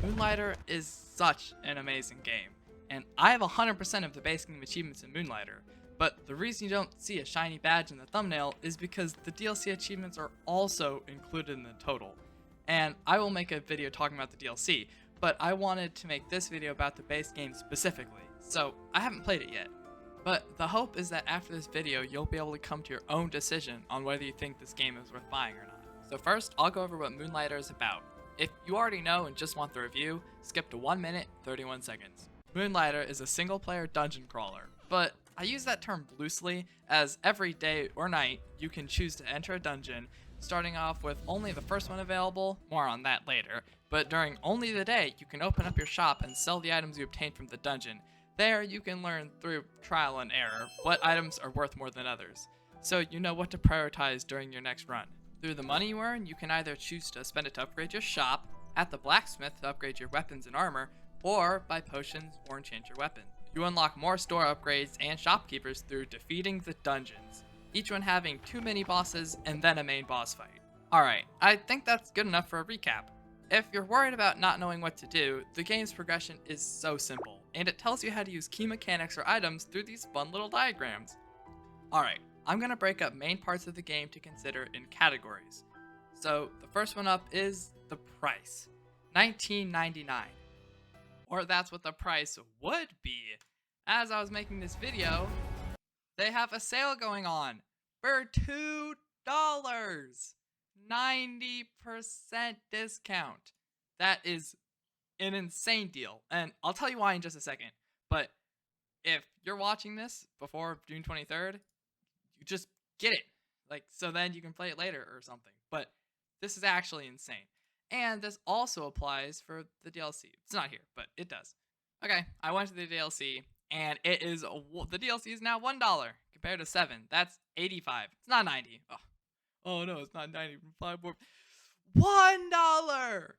Moonlighter is such an amazing game, and I have 100% of the base game achievements in Moonlighter, but the reason you don't see a shiny badge in the thumbnail is because the DLC achievements are also included in the total. And I will make a video talking about the DLC, but I wanted to make this video about the base game specifically, so I haven't played it yet. But the hope is that after this video, you'll be able to come to your own decision on whether you think this game is worth buying or not. So first, I'll go over what Moonlighter is about. If you already know and just want the review, skip to 1 minute, 31 seconds. Moonlighter is a single-player dungeon crawler, but I use that term loosely, as every day or night, you can choose to enter a dungeon, starting off with only the first one available, more on that later, but during only the day, you can open up your shop and sell the items you obtained from the dungeon. There, you can learn through trial and error what items are worth more than others, so you know what to prioritize during your next run. Through the money you earn, you can either choose to spend it to upgrade your shop, at the blacksmith to upgrade your weapons and armor, or buy potions or enchant your weapon. You unlock more store upgrades and shopkeepers through defeating the dungeons, each one having 2 mini bosses and then a main boss fight. Alright, I think that's good enough for a recap. If you're worried about not knowing what to do, the game's progression is so simple, and it tells you how to use key mechanics or items through these fun little diagrams. Alright, I'm going to break up main parts of the game to consider in categories. So the first one up is the price, $19.99. Or that's what the price would be. As I was making this video, they have a sale going on for $2. 90% discount. That is an insane deal. And I'll tell you why in just a second. But if you're watching this before June 23rd, you just get it. So then you can play it later or something. But this is actually insane. And this also applies for the DLC. It's not here, but it does. Okay, I went to the DLC, and the DLC is now $1 compared to $7. That's $85. It's not $90. Oh no, it's not $90 from 5 more. $1!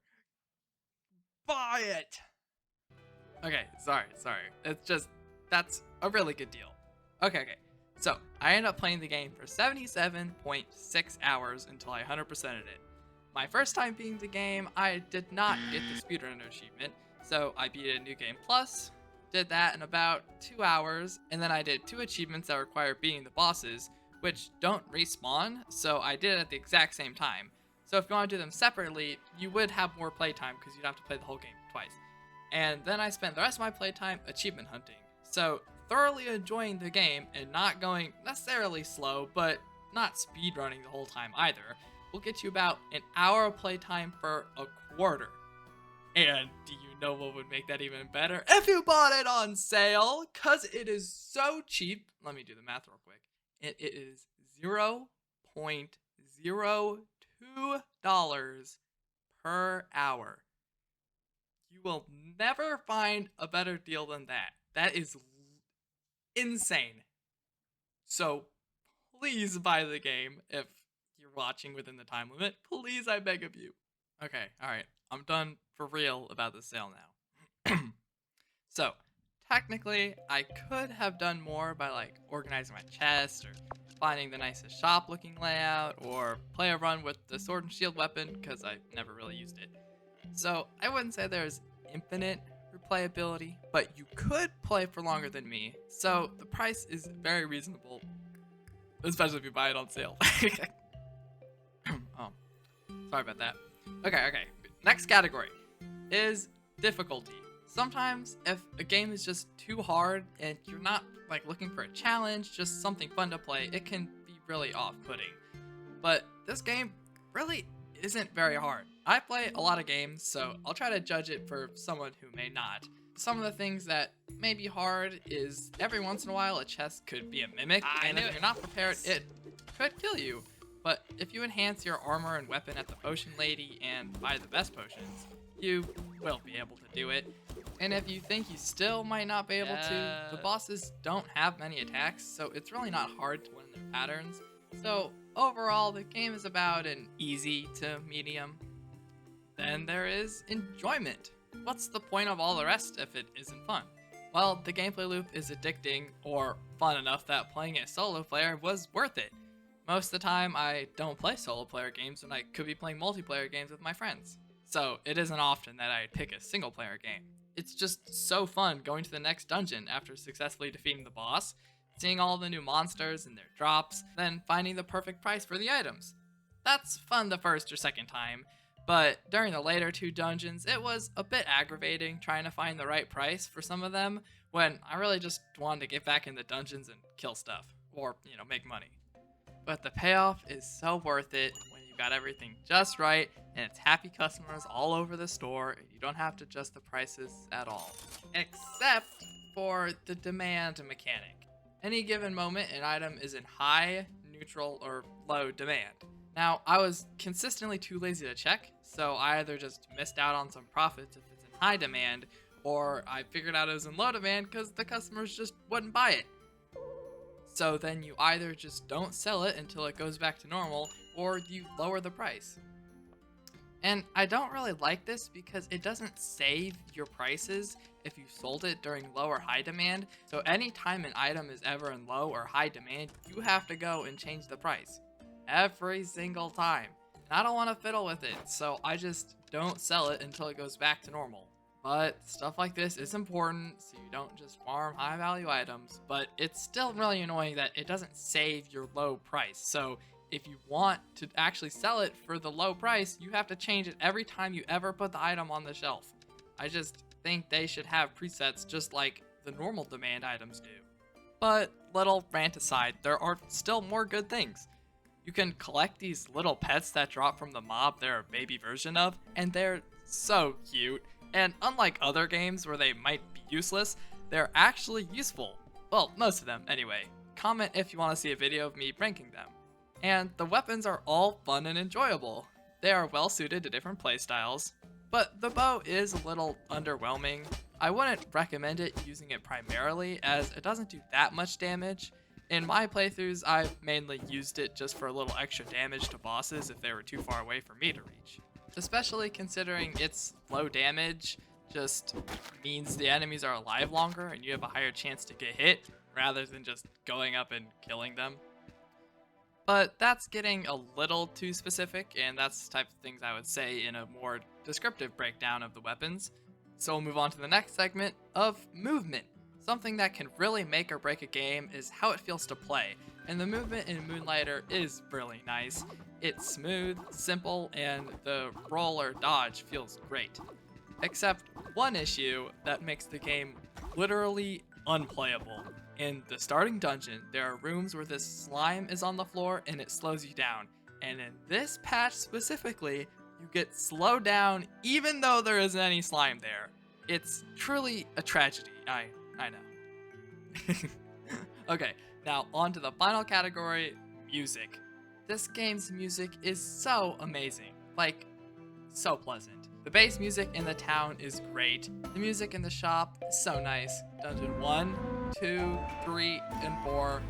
Buy it! Okay, sorry. That's a really good deal. Okay. So, I ended up playing the game for 77.6 hours until I 100%ed it. My first time beating the game, I did not get the speedrunner achievement, so I beat it in New Game Plus, did that in about 2 hours, and then I did 2 achievements that require beating the bosses, which don't respawn, so I did it at the exact same time. So if you want to do them separately, you would have more playtime because you'd have to play the whole game twice. And then I spent the rest of my playtime achievement hunting. So thoroughly enjoying the game and not going necessarily slow, but not speedrunning the whole time either, will get you about an hour of playtime for a quarter. And do you know what would make that even better? If you bought it on sale, cause it is so cheap. Let me do the math real quick. It is $0.02 per hour. You will never find a better deal than that. That is insane. So please buy the game if you're watching within the time limit. Please, I beg of you. Okay, alright. I'm done for real about the sale now. So, technically, I could have done more by organizing my chest or finding the nicest shop looking layout or play a run with the sword and shield weapon because I never really used it. So, I wouldn't say there's infinite replayability, but you could play for longer than me. So, the price is very reasonable, especially if you buy it on sale. Oh, sorry about that. Okay. Next category is difficulty. Sometimes if a game is just too hard and you're not looking for a challenge, just something fun to play, it can be really off-putting. But this game really isn't very hard. I play a lot of games, so I'll try to judge it for someone who may not. Some of the things that may be hard is every once in a while a chest could be a mimic, and if you're not prepared, it could kill you. But if you enhance your armor and weapon at the potion lady and buy the best potions, you will be able to do it. And if you think you still might not be able to, the bosses don't have many attacks, so it's really not hard to learn their patterns. So overall, the game is about an easy to medium. Then there is enjoyment. What's the point of all the rest if it isn't fun? Well, the gameplay loop is addicting or fun enough that playing a solo player was worth it. Most of the time, I don't play solo player games when I could be playing multiplayer games with my friends. so it isn't often that I'd pick a single player game. It's just so fun going to the next dungeon after successfully defeating the boss, seeing all the new monsters and their drops, then finding the perfect price for the items. That's fun the first or second time, but during the later two dungeons, it was a bit aggravating trying to find the right price for some of them when I really just wanted to get back in the dungeons and kill stuff, or, make money. But the payoff is so worth it when you got everything just right and it's happy customers all over the store and you don't have to adjust the prices at all. Except for the demand mechanic. Any given moment, an item is in high, neutral, or low demand. Now, I was consistently too lazy to check, so I either just missed out on some profits if it's in high demand, or I figured out it was in low demand because the customers just wouldn't buy it. So then you either just don't sell it until it goes back to normal, or you lower the price. And I don't really like this because it doesn't save your prices if you sold it during low or high demand. So anytime an item is ever in low or high demand, you have to go and change the price. Every single time. And I don't want to fiddle with it, so I just don't sell it until it goes back to normal. But stuff like this is important, so you don't just farm high value items, but it's still really annoying that it doesn't save your low price. So if you want to actually sell it for the low price, you have to change it every time you ever put the item on the shelf. I just think they should have presets just like the normal demand items do. But little rant aside, there are still more good things. You can collect these little pets that drop from the mob they're a baby version of, and they're so cute. And unlike other games where they might be useless, they're actually useful. Well, most of them anyway. Comment if you want to see a video of me ranking them. And the weapons are all fun and enjoyable. They are well suited to different playstyles, but the bow is a little underwhelming. I wouldn't recommend it using it primarily as it doesn't do that much damage. In my playthroughs, I've mainly used it just for a little extra damage to bosses if they were too far away for me to reach. Especially considering its low damage just means the enemies are alive longer and you have a higher chance to get hit rather than just going up and killing them. But that's getting a little too specific, and that's the type of things I would say in a more descriptive breakdown of the weapons. So we'll move on to the next segment of movement. Something that can really make or break a game is how it feels to play, and the movement in Moonlighter is really nice. It's smooth, simple, and the roll or dodge feels great. Except one issue that makes the game literally unplayable. In the starting dungeon, there are rooms where this slime is on the floor and it slows you down. And in this patch specifically, you get slowed down even though there isn't any slime there. It's truly a tragedy, I know. Okay, now on to the final category, music. This game's music is so amazing, like, so pleasant. The bass music in the town is great. The music in the shop is so nice. Dungeon 1, 2, 3, and 4,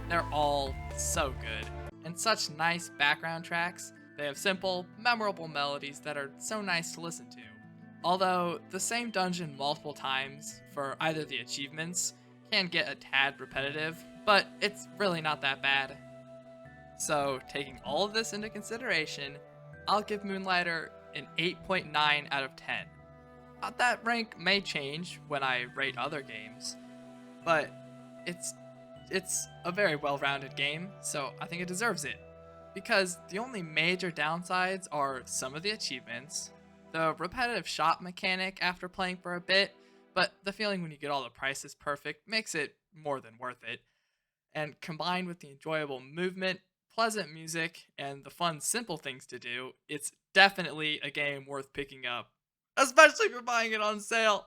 they're all so good. And such nice background tracks. They have simple, memorable melodies that are so nice to listen to. Although the same dungeon multiple times for either the achievements can get a tad repetitive, but it's really not that bad. So taking all of this into consideration, I'll give Moonlighter an 8.9 out of 10. That rank may change when I rate other games, but it's a very well-rounded game, so I think it deserves it. Because the only major downsides are some of the achievements, the repetitive shop mechanic after playing for a bit, but the feeling when you get all the prices perfect makes it more than worth it. And combined with the enjoyable movement, pleasant music, and the fun simple things to do, it's definitely a game worth picking up. Especially if you're buying it on sale!